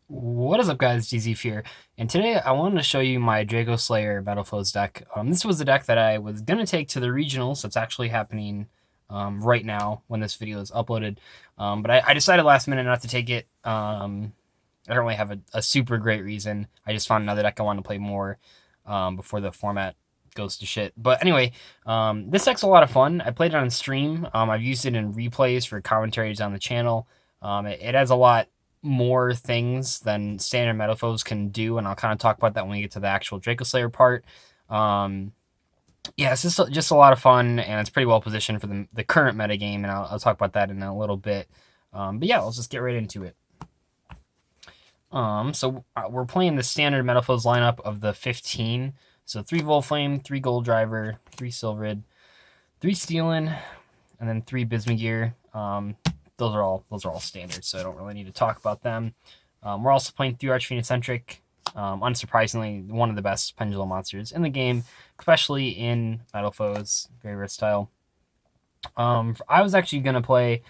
What is up, guys? DZ here, and today I wanted to show you my Dracoslayer Metalfoes deck. This was the deck that I was gonna take to the regionals. That's actually happening right now when this video is uploaded. But I decided last minute not to take it. I don't really have a super great reason. I just found another deck I wanted to play more before the format goes to shit. But anyway, this deck's a lot of fun. I played it on stream. I've used it in replays for commentaries on the channel. It has a lot more things than standard Metalfoes can do, and I'll kind of talk about that when we get to the actual Dracoslayer part. Yeah, it's just a lot of fun, and it's pretty well positioned for the current metagame, and I'll talk about that in a little bit. But yeah, let's just get right into it. We're playing the standard Metalfoes lineup of the 15. So 3 Volflame, 3 Gold Driver, 3 Silvered, 3 Steelin, and then 3 Bismugear. Those are all standard, so I don't really need to talk about them. We're also playing 3 Archfiend-Eccentric. Unsurprisingly, one of the best pendulum monsters in the game, especially in Metalfoes. Very versatile. I was actually gonna play.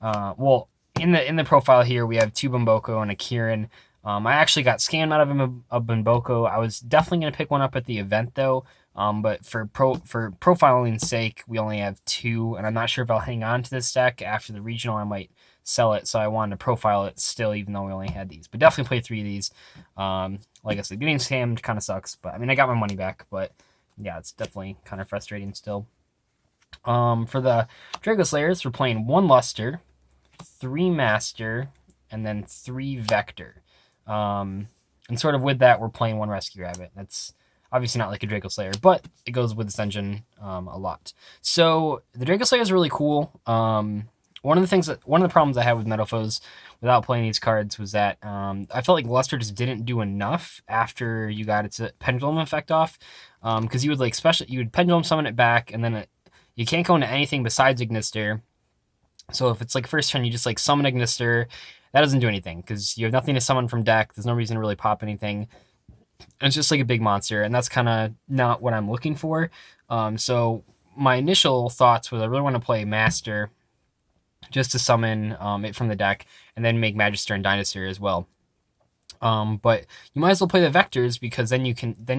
Well, in the profile here, we have 2 Bumboko and a Kieran. I actually got scammed out of a Bumboko. I was definitely gonna pick one up at the event though. But for profiling's sake, we only have 2, and I'm not sure if I'll hang on to this deck after the regional. I might sell it, so I wanted to profile it still, even though we only had these. But definitely play 3 of these. Like I said, getting scammed kind of sucks, but I mean, I got my money back. But yeah, it's definitely kind of frustrating still. For the Dracoslayers, we're playing 1 Luster, 3 Master, and then 3 Vector. And sort of with that, we're playing 1 Rescue Rabbit. That's obviously not like a Dracoslayer, but it goes with this engine a lot. So the Dracoslayer is really cool. One of the problems I had with Metalfoes without playing these cards was that I felt like Luster just didn't do enough after you got its pendulum effect off. Because you would pendulum summon it back, and then you can't go into anything besides Ignister. So if it's like first turn, you just like summon Ignister. That doesn't do anything because you have nothing to summon from deck. There's no reason to really pop anything. It's just like a big monster, and that's kind of not what I'm looking for. So my initial thoughts was I really want to play Master just to summon it from the deck, and then make Magister and Dinosaur as well. But you might as well play the Vectors because then you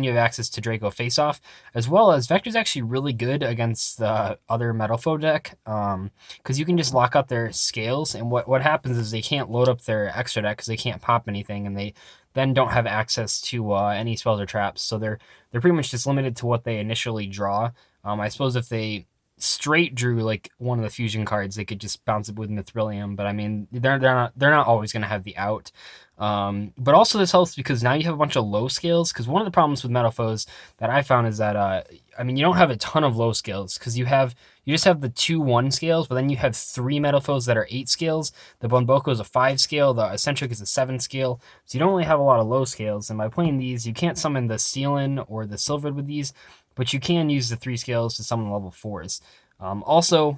have access to Draco Face-Off, as well as Vector's actually really good against the other Metalfoe deck, because you can just lock up their scales, and what happens is they can't load up their extra deck because they can't pop anything, and they then don't have access to any spells or traps, so they're pretty much just limited to what they initially draw. I suppose if they straight drew like one of the fusion cards, they could just bounce it with Mithrilium, but I mean they're not always going to have the out. But also this helps because now you have a bunch of low scales, because one of the problems with Metalfoes that I found is that I mean you don't have a ton of low scales because you just have the 2-1 scales, but then you have 3 Metalfoes that are 8 scales. The Bumboko is a 5 scale, the Eccentric is a 7 scale, so you don't really have a lot of low scales, and by playing these you can't summon the Steelin or the Silvered with these, but you can use the 3 scales to summon level 4s. Also,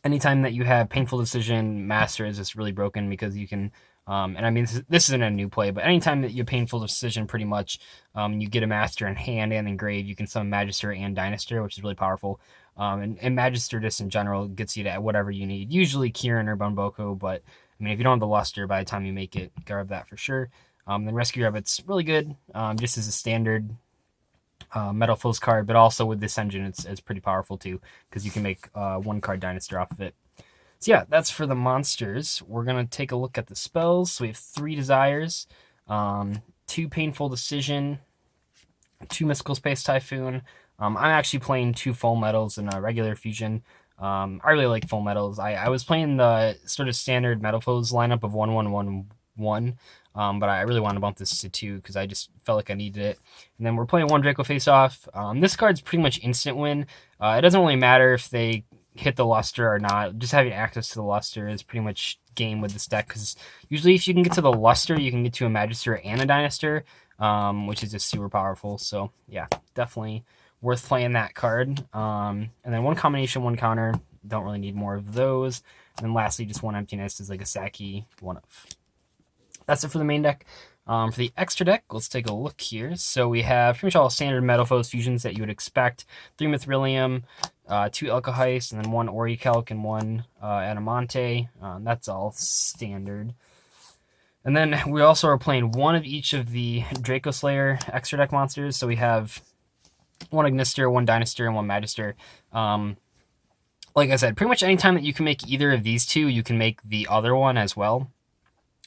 anytime that you have Painful Decision, Master is just really broken because you can, and I mean, this isn't a new play, but anytime that you have Painful Decision, pretty much, you get a Master in hand and engraved, you can summon Magister and Dinosaur, which is really powerful. And Magister just in general gets you to whatever you need, usually Kieran or Bumboko, but I mean, if you don't have the Luster by the time you make it, grab that for sure. Then Rescue Rabbit's really good, just as a standard Metalfoes card, but also with this engine, it's pretty powerful too, because you can make 1 card Dinosaur off of it. So yeah, that's for the monsters. We're gonna take a look at the spells. So we have 3 Desires, 2 Painful Decision, 2 Mystical Space Typhoon. I'm actually playing 2 Full Metals and a regular fusion. I really like Full Metals. I was playing the sort of standard Metalfoes lineup of 1-1-1-1. But I really want to bump this to 2 because I just felt like I needed it. And then we're playing 1 Draco Face-Off. This card's pretty much instant win. It doesn't really matter if they hit the Luster or not. Just having access to the Luster is pretty much game with this deck, because usually if you can get to the Luster, you can get to a Magister and a Dinosaur, which is just super powerful. So yeah, definitely worth playing that card. And then 1 Combination, 1 Counter. Don't really need more of those. And then lastly, just 1 Emptiness is like a Saki 1-of. That's it for the main deck. For the extra deck, let's take a look here. So we have pretty much all standard Metalfoes fusions that you would expect. 3 Mithrilium, 2 Elkaheist, and then 1 Orichalc and 1 Adamante. That's all standard. And then we also are playing one of each of the Dracoslayer extra deck monsters. So we have one Ignister, one Dynaster, and one Magister. Like I said, pretty much anytime that you can make either of these two, you can make the other one as well,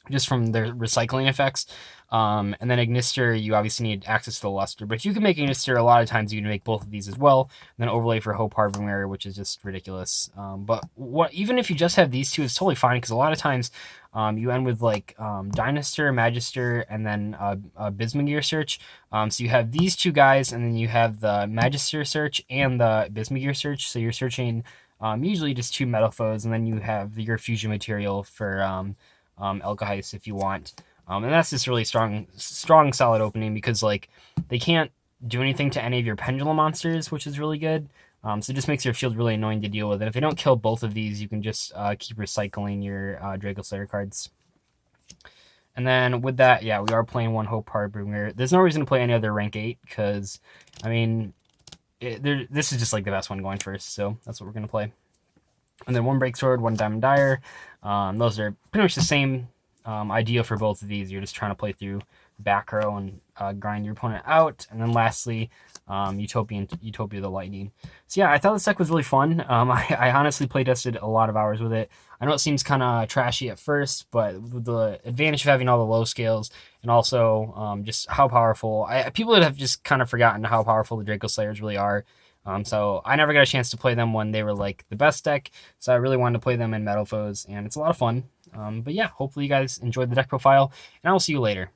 just from their recycling effects. And then Ignister, you obviously need access to the luster. But if you can make Ignister, a lot of times you can make both of these as well. And then overlay for Hope Harbinger, which is just ridiculous. But even if you just have these two, it's totally fine, because a lot of times you end with like Dynaster, Magister, and then a Bismugear search. So you have these two guys, and then you have the Magister search and the Bismugear search. So you're searching usually just 2 Metalfoes, and then you have your fusion material for Elgaheist if you want. And that's just really strong, solid opening, because like they can't do anything to any of your pendulum monsters, which is really good. So it just makes your field really annoying to deal with. And if they don't kill both of these, you can just keep recycling your Dracoslayer cards. And then with that, yeah, we are playing one Hope Harbinger. There's no reason to play any other rank 8, because, I mean, this is just like the best one going first, so that's what we're going to play. And then one Breaksword, one Diamond Dire. Those are pretty much the same idea for both of these. You're just trying to play through back row and grind your opponent out. And then lastly, Utopia the Lightning. So yeah, I thought this deck was really fun. I honestly playtested a lot of hours with it. I know it seems kind of trashy at first, but with the advantage of having all the low scales, and also just how powerful, people have just kind of forgotten how powerful the Dracoslayers really are. So I never got a chance to play them when they were like the best deck, so I really wanted to play them in Metalfoes, and it's a lot of fun. But yeah, hopefully you guys enjoyed the deck profile, and I will see you later.